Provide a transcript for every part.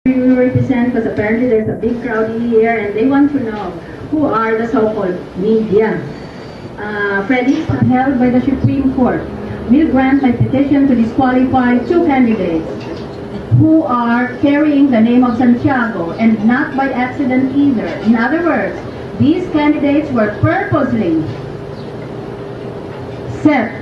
you represent, because apparently there's a big crowd here and they want to know who are the so-called media. Freddie, held by the Supreme Court, will grant my petition to disqualify two candidates who are carrying the name of Santiago and not by accident either. In other words, these candidates were purposely set.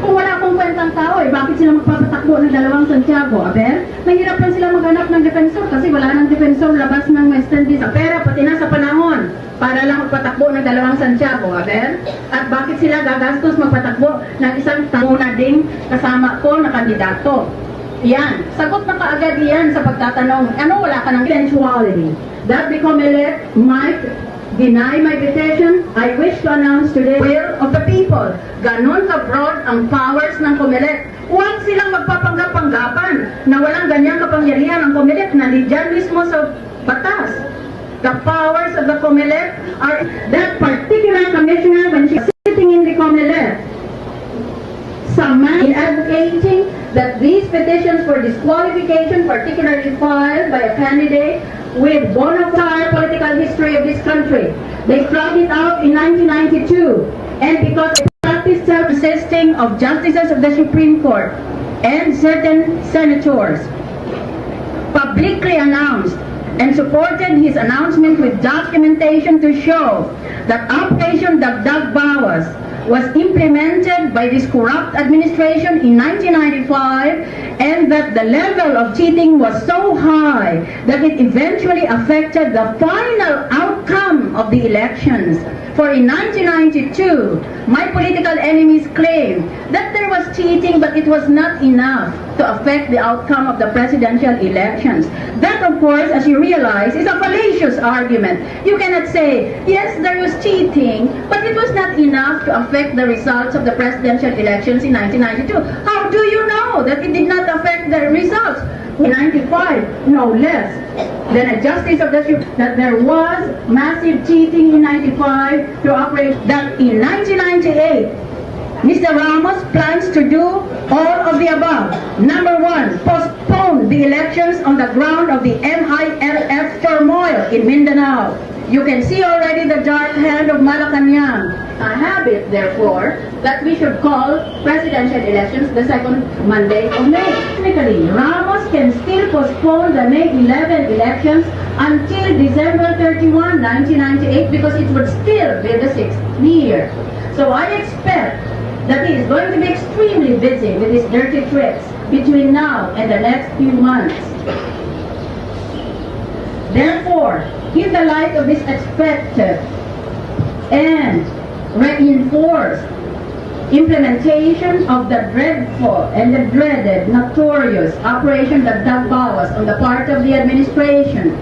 Kung wala akong kwentang tao, bakit sila magpapatakbo ng dalawang Santiago? Aber, nahirapan sila maghanap ng defensor kasi wala nang defensor labas ng Western Visa. Pera, pati na sa panahon para lang magpatakbo ng dalawang Santiago. Aber, at bakit sila gagastos magpatakbo ng isang tao na ding kasama ko na kandidato? Yan, sagot na kaagad yan sa pagtatanong, ano wala ka ng eventuality that the COMELEC might deny my petition. I wish to announce today the will of the people. Ganon ka-broad ang powers ng COMELEC. Huwag silang magpapanggap-panggapan na walang ganyang kapangyarihan ang COMELEC na nandyan mismo sa batas. The powers of the COMELEC are that particular commissioner when she's sitting in the COMELEC. Some man in advocating that these petitions for disqualification, particularly filed by a candidate with bona fide political history of this country. They struck it out in 1992, and because they practiced consisting of justices of the Supreme Court and certain senators publicly announced and supported his announcement with documentation to show that Operation Dagdag Bawas was implemented by this corrupt administration in 1995, and that the level of cheating was so high that it eventually affected the final outcome of the elections. For in 1992, my political enemies claimed that there was cheating, but it was not enough to affect the outcome of the presidential elections. That, of course, as you realize, is a fallacious argument. You cannot say, yes, there was cheating, but it was not enough to affect the results of the presidential elections in 1992. How do you know that it did not affect the results? In 95, no less than a justice of the Supreme that there was massive cheating in 95 to operate that in 1998. Mr. Ramos plans to do all of the above. Number one, postpone the elections on the ground of the MILF turmoil in Mindanao. You can see already the dark hand of Malacanang. A habit, therefore, that we should call presidential elections the second Monday of May. Technically, Ramos can still postpone the May 11 elections until December 31, 1998 because it would still be the 6th year. So I expect that he is going to be extremely busy with his dirty tricks between now and the next few months. Therefore, in the light of this expected and reinforced implementation of the dreadful and the dreaded, notorious Operation Dagdag Bawas on the part of the administration,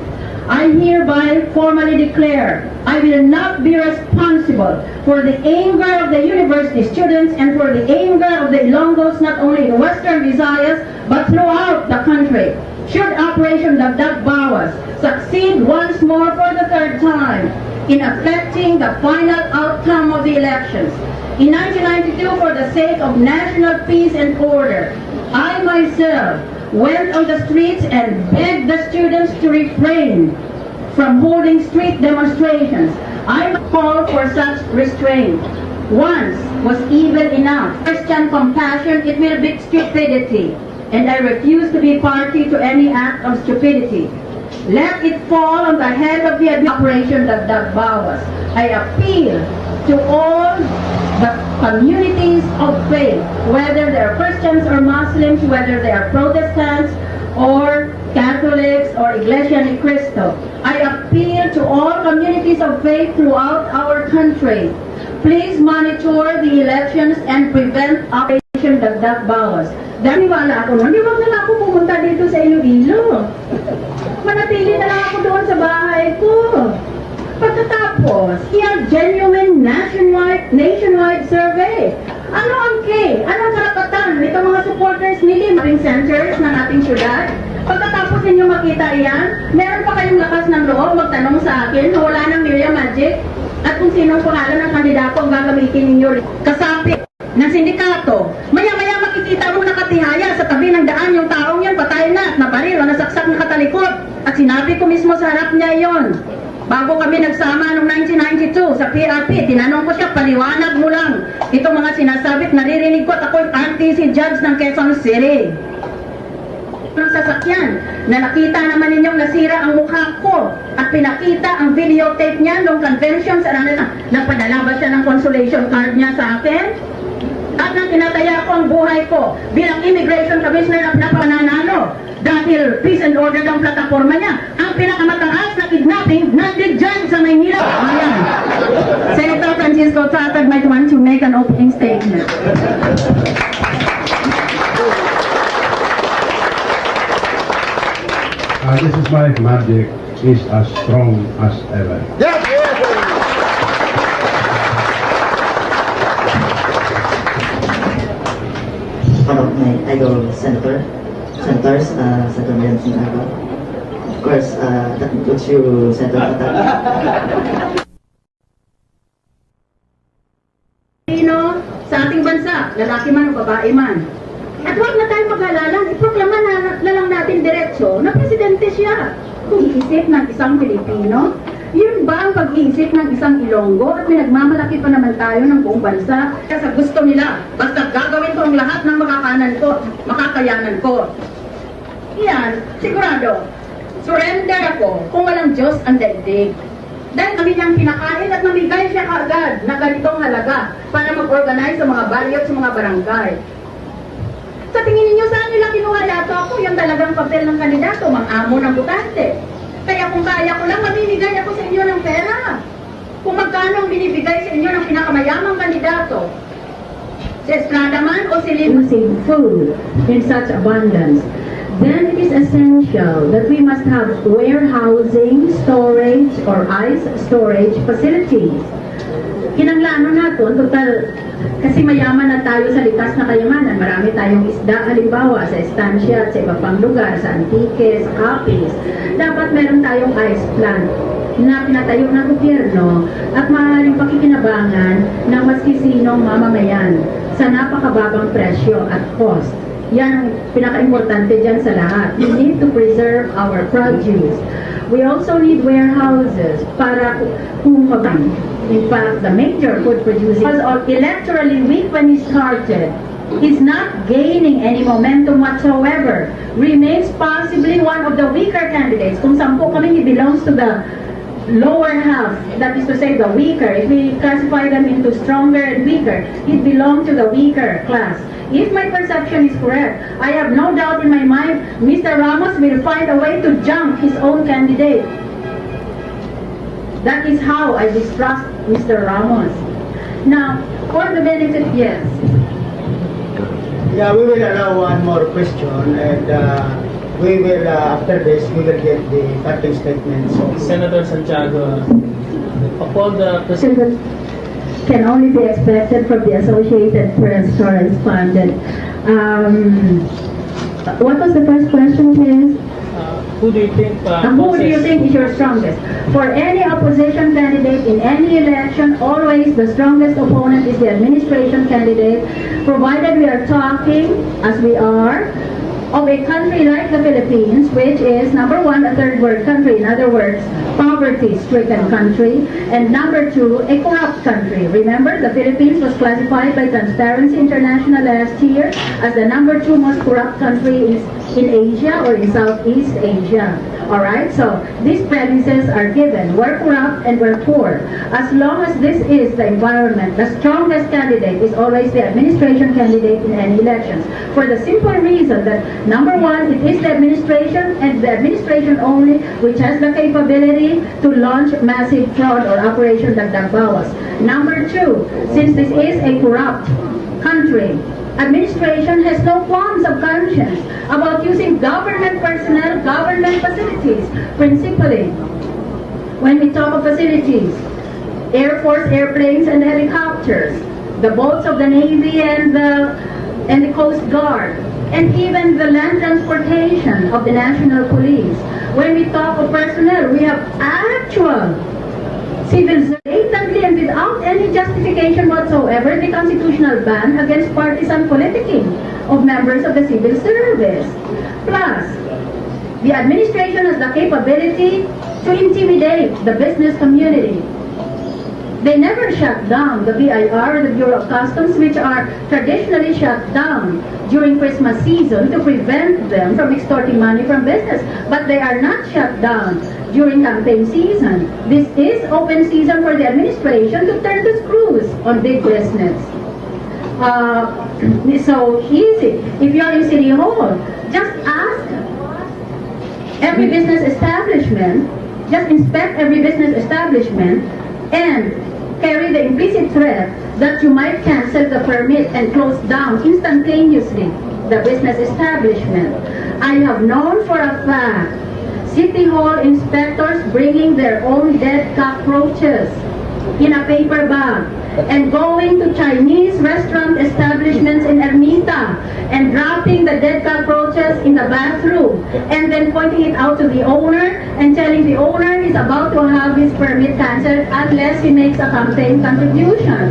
I hereby formally declare I will not be responsible for the anger of the university students and for the anger of the Ilonggos not only in Western Visayas but throughout the country. Should Operation Dagdag Bawas succeed once more for the third time in affecting the final outcome of the elections. In 1992, for the sake of national peace and order, I myself went on the streets and begged the students to refrain from holding street demonstrations. I called for such restraint. Once was evil enough. Christian compassion, it will be stupidity. And I refuse to be party to any act of stupidity. Let it fall on the head of the Operation Dagdag Bawas. I appeal to all the communities of faith, whether they are Christians or Muslims, whether they are Protestants or Catholics or Iglesia Ni Cristo. I appeal to all communities of faith throughout our country. Please monitor the elections and prevent Operation Dagdag Bawas. Dahil wala ako nun, di wag na lang ako pumunta dito sa Iloilo. Manatili na lang ako doon sa bahay ko. Pagkatapos, genuine nationwide survey. Ano ang anong karapatan nitong mga supporters nila, mapping centers ng ating syudad? Pagkatapos ninyo makita iyan, meron pa kayong lakas ng loob magtanong sa akin na wala ng Miriam Magic at kung sinong pangalan ng kandidato ang gagamitin ninyo. Kasapi ng sindikato. Maya-maya makikita mo nakatihaya sa tabi ng daan yung taong yan, patay na at nabaril o nasaksak na katalikod. Sinabi ko mismo sa harap niya yon. Bago kami nagsama noong 1992 sa PRP, tinanong ko siya, paliwanag mo lang. Itong mga sinasabit, naririnig ko at ako'y RTC judge ng Quezon City. Ng sasakyan, na nakita naman ninyong nasira ang mukha ko at pinakita ang videotape niya noong convention sa nagpadala ba siya ng consolation card niya sa akin? At nang tinataya ko ang buhay ko bilang immigration commissioner na pananalo dahil peace and order ng plataforma niya, ang pinakamataas na kidnapping nandito dyan sa Maynila. Ayan. Senator Francisco Tatag might want to make an opening statement. This is my magic is as strong as ever. Yes! One of my idol senators, Senator Jan Sinaga. Of course, that includes you, Senator Tatag. Sino sa ating bansa, lalaki man o babae man. At huwag na tayo mag-alala, iproklama na lang natin diretso na presidente siya. Kung iisip ng isang Pilipino, yun ba ang pag-iisip ng isang Ilonggo at pinagmamalaki pa naman tayo ng buong bansa? Kaya sa gusto nila, basta gagawin ko ang lahat ng makakayanan ko. Yan, sigurado, surrender ako kung walang Diyos ang daigdig. Dahil kami niyang pinakain at namigay siya kaagad na ganitong halaga para mag-organize sa mga baryo at sa mga barangay. Sa tingin ninyo, saan nila kinuha yato ako? Yung talagang papel ng kandidato, mang-amo ng butante. Kaya kung kaya ko lang, mamimigay ako sa inyo ng pera. Kung magkano ang binibigay sa inyo ng pinakamayamang kandidato. Si Estrada man o si Lim. Using food in such abundance, then it is essential that we must have warehousing, storage, or ice storage facilities. Kinanglanon nato, total, kasi mayaman na tayo sa likas na kayamanan. Marami tayong isda, halimbawa, sa estansya at sa iba pang lugar, sa Antique, sa Capiz. Dapat meron tayong ice plant na pinatayo ng gobyerno at maaaring pakikinabangan ng maski sinong mamamayan sa napakababang presyo at cost. Yan ang pinaka-importante dyan sa lahat. We need to preserve our produce. We also need warehouses para kung mabang. In fact, the major food producing was electorally weak when he started. He's not gaining any momentum whatsoever. Remains possibly one of the weaker candidates. Kung 10 kami, he belongs to the lower half, that is to say the weaker. If we classify them into stronger and weaker, he belongs to the weaker class. If my perception is correct, I have no doubt in my mind, Mr. Ramos will find a way to jump his own candidate. That is how I distrust Mr. Ramos. Now, for the benefit, yes. Yeah, we will allow one more question, and we will, after this, we will get the parting statements. Senator Santiago, upon the President can only be expected from the Associated Press correspondent. What was the first question, please? who do you think Who do you think is your strongest? For any opposition candidate in any election, always the strongest opponent is the administration candidate, provided we are talking, as we are, of a country like the Philippines, which is, number one, a third world country, in other words, poverty-stricken country, and number two, a corrupt country. Remember, the Philippines was classified by Transparency International last year as the number 2 most corrupt country in Asia or in Southeast Asia. Alright, so these premises are given. We're corrupt and we're poor. As long as this is the environment, the strongest candidate is always the administration candidate in any elections. For the simple reason that, number one, it is the administration and the administration only which has the capability to launch massive fraud or Operation Dagdag Bawas. Number two, since this is a corrupt country, administration has no qualms of conscience about using government personnel, government facilities. Principally, when we talk of facilities, Air Force airplanes and helicopters, the boats of the Navy and the Coast Guard, and even the land transportation of the National Police. When we talk of personnel, we have actual civil blatantly and without any justification whatsoever the constitutional ban against partisan politicking of members of the civil service. Plus, The administration has the capability to intimidate the business community. They never shut down the BIR, the Bureau of Customs, which are traditionally shut down during Christmas season to prevent them from extorting money from business. But they are not shut down during campaign season. This is open season for the administration to turn the screws on big business. It's so easy. If you are in City Hall, just ask every business establishment, just inspect every business establishment and carry the implicit threat that you might cancel the permit and close down instantaneously the business establishment. I have known for a fact City Hall inspectors bringing their own dead cockroaches in a paper bag and going to Chinese restaurant establishments in Ermita and dropping the dead cockroaches in the bathroom and then pointing it out to the owner and telling the owner he's about to have his permit cancelled unless he makes a campaign contribution.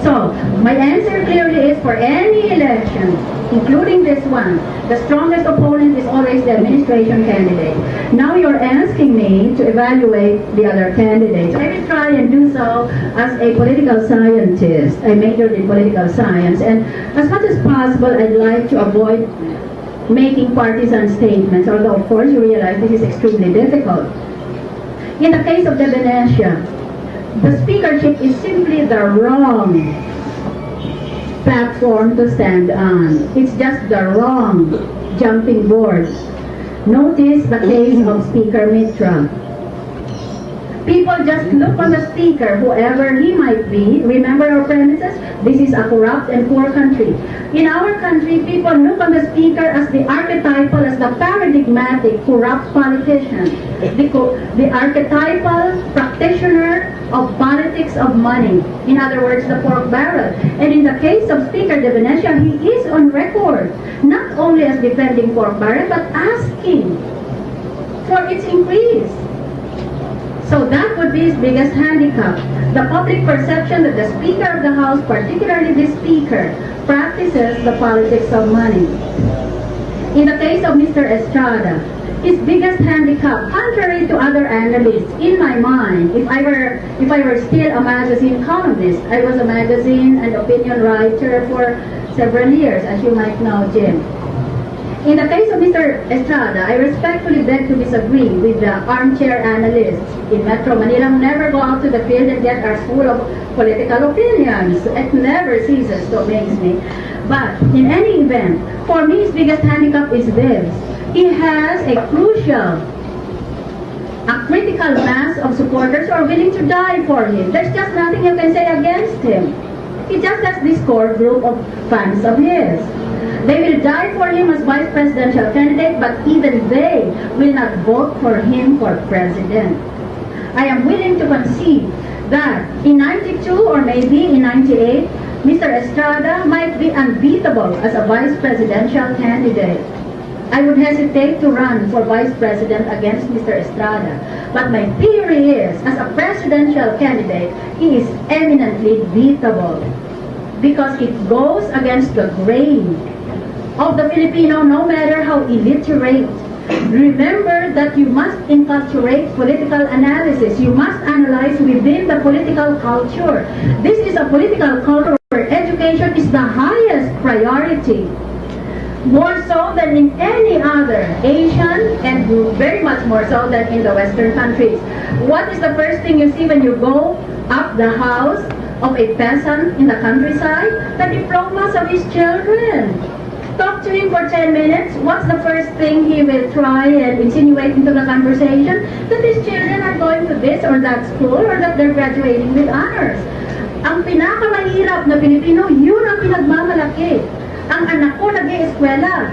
So, my answer clearly is for any election, including this one, the strongest opponent is always the administration candidate. Now you're asking me to evaluate the other candidates. I will try and do so as a political scientist. I majored in political science, and as much as possible, I'd like to avoid making partisan statements, although of course you realize this is extremely difficult. In the case of the Venetia, the speakership is simply the wrong platform to stand on. It's just the wrong jumping board. Notice the case of Speaker Mitra. People just look on the speaker, whoever he might be. Remember our premises? This is a corrupt and poor country. In our country, people look on the speaker as the archetypal, as the paradigmatic corrupt politician, the archetypal practitioner of politics of money. In other words, the pork barrel. And in the case of Speaker De Venecia, he is on record, not only as defending pork barrel, but asking for its increase. So that would be his biggest handicap. The public perception that the Speaker of the House, particularly this Speaker, practices the politics of money. In the case of Mr. Estrada, his biggest handicap, contrary to other analysts, in my mind, if I were still a magazine columnist, I was a magazine and opinion writer for several years, as you might know, Jim. In the case of Mr. Estrada, I respectfully beg to disagree with the armchair analysts in Metro Manila who never go out to the field and yet are full of political opinions. It never ceases to amaze me. But in any event, for me, his biggest handicap is this. He has a critical mass of supporters who are willing to die for him. There's just nothing you can say against him. He just has this core group of fans of his. They will die for him as vice presidential candidate, but even they will not vote for him for president. I am willing to concede that in 92 or maybe in 98, Mr. Estrada might be unbeatable as a vice presidential candidate. I would hesitate to run for vice president against Mr. Estrada. But my theory is, as a presidential candidate, he is eminently beatable because it goes against the grain of the Filipino, no matter how illiterate. Remember that you must inculturate political analysis. You must analyze within the political culture. This is a political culture where education is the highest priority. More so than in any other Asian and very much more so than in the Western countries. What is the first thing you see when you go up the house of a peasant in the countryside? The diplomas of his children. Talk to him for 10 minutes, what's the first thing he will try and insinuate into the conversation? That his children are going to this or that school or that they're graduating with honors. Ang pinakamahirap na Pilipino, yun ang pinagmamalaki. Ang anak ko nag-i-eskwela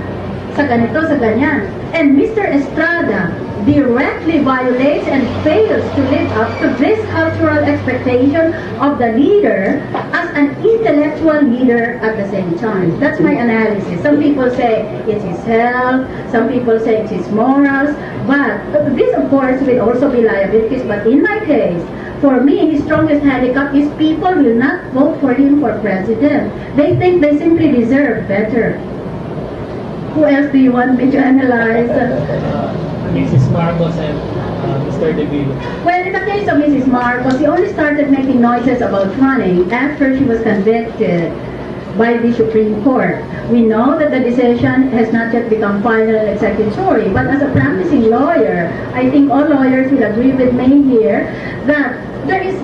sa ganito, sa ganyan. And Mr. Estrada directly violates and fails to live up to this cultural expectation of the leader as an intellectual leader at the same time. That's my analysis. Some people say it's his health, some people say it's his morals, but this of course will also be liabilities. But in my case, for me, his strongest handicap is people will not vote for him for president. They think they simply deserve better. Who else do you want me to analyze? Mrs. Marcos and Mr. De Villa. Well, in the case of Mrs. Marcos, she only started making noises about running after she was convicted by the Supreme Court. We know that the decision has not yet become final and executory, but as a practicing lawyer, I think all lawyers will agree with me here that there is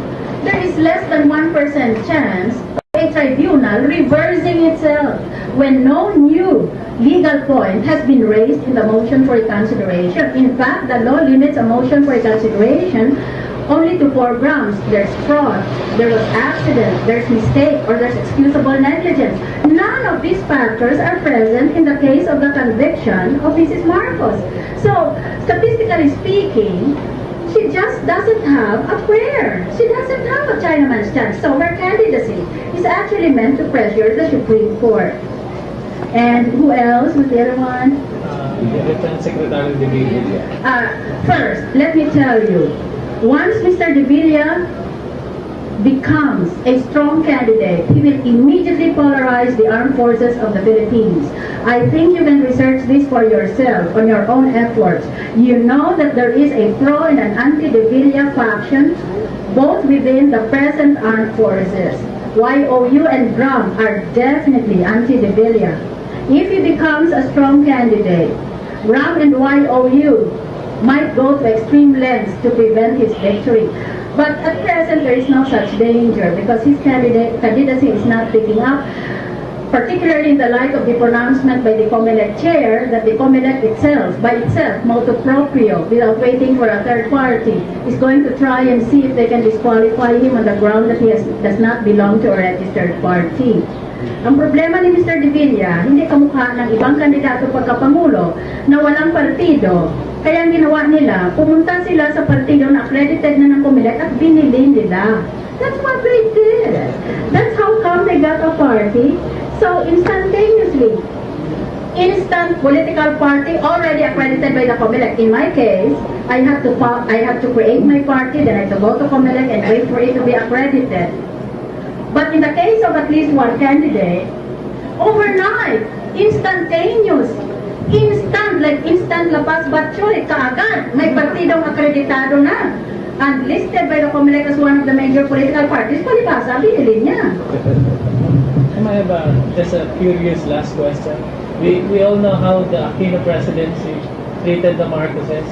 less than 1% chance of a tribunal reversing itself when no new legal point has been raised in the motion for reconsideration. In fact, the law limits a motion for reconsideration only to 4 grounds. There's fraud, there was accident, there's mistake, or there's excusable negligence. None of these factors are present in the case of the conviction of Mrs. Marcos. So, statistically speaking, she just doesn't have a prayer. She doesn't have a Chinaman's chance. So her candidacy is actually meant to pressure the Supreme Court. And who else was the other one? Defense Secretary De Villa. First, let me tell you, once Mr. De Villa becomes a strong candidate, he will immediately polarize the armed forces of the Philippines. I think you can research this for yourself on your own efforts. You know that there is a pro and an anti-De Villa faction both within the present armed forces. YOU and GRAM are definitely anti-De Villa. If he becomes a strong candidate, GRAM and YOU might go to extreme lengths to prevent his victory. But at present, there is no such danger because his candidacy is not picking up, particularly in the light of the pronouncement by the COMELEC chair that the COMELEC itself, by itself, motu proprio, without waiting for a third party, is going to try and see if they can disqualify him on the ground that he does not belong to a registered party. Ang problema ni Mr. De Villa, hindi kamukha ng ibang kandidato pagkapangulo na walang partido. Kaya ang ginawa nila, pumunta sila sa partido na accredited na ng COMELEC at binili nila. That's what they did. That's how come they got a party. So instantaneously, instant political party already accredited by the COMELEC. In my case, I have to create my party, then I have to go to COMELEC and wait for it to be accredited. But in the case of at least one candidate, overnight, instantaneous, like instant lapas batchoy, kaagad, may partidong akreditado na. And listed by the COMELEC as one of the major political parties, palibasa, binili niya. I have just a curious last question. We all know how the Aquino presidency treated the Marcoses.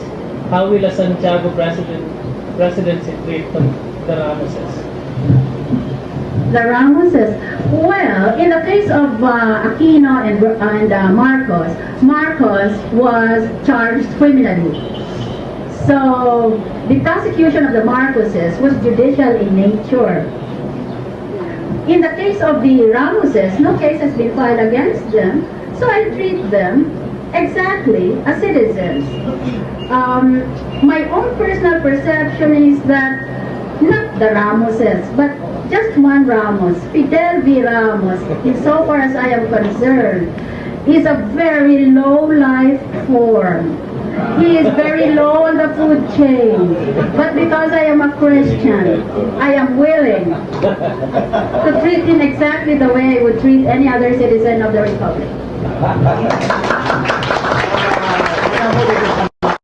How will a Santiago presidency treat the Ramoses? The Ramoses. Well, in the case of Aquino and Marcos, Marcos was charged criminally. So, the prosecution of the Marcoses was judicial in nature. In the case of the Ramoses, no case has been filed against them, so I treat them exactly as citizens. My own personal perception is that not the Ramoses, but just one Ramos, Fidel V. Ramos, insofar as I am concerned, is a very low life form. He is very low on the food chain. But because I am a Christian, I am willing to treat him exactly the way I would treat any other citizen of the Republic.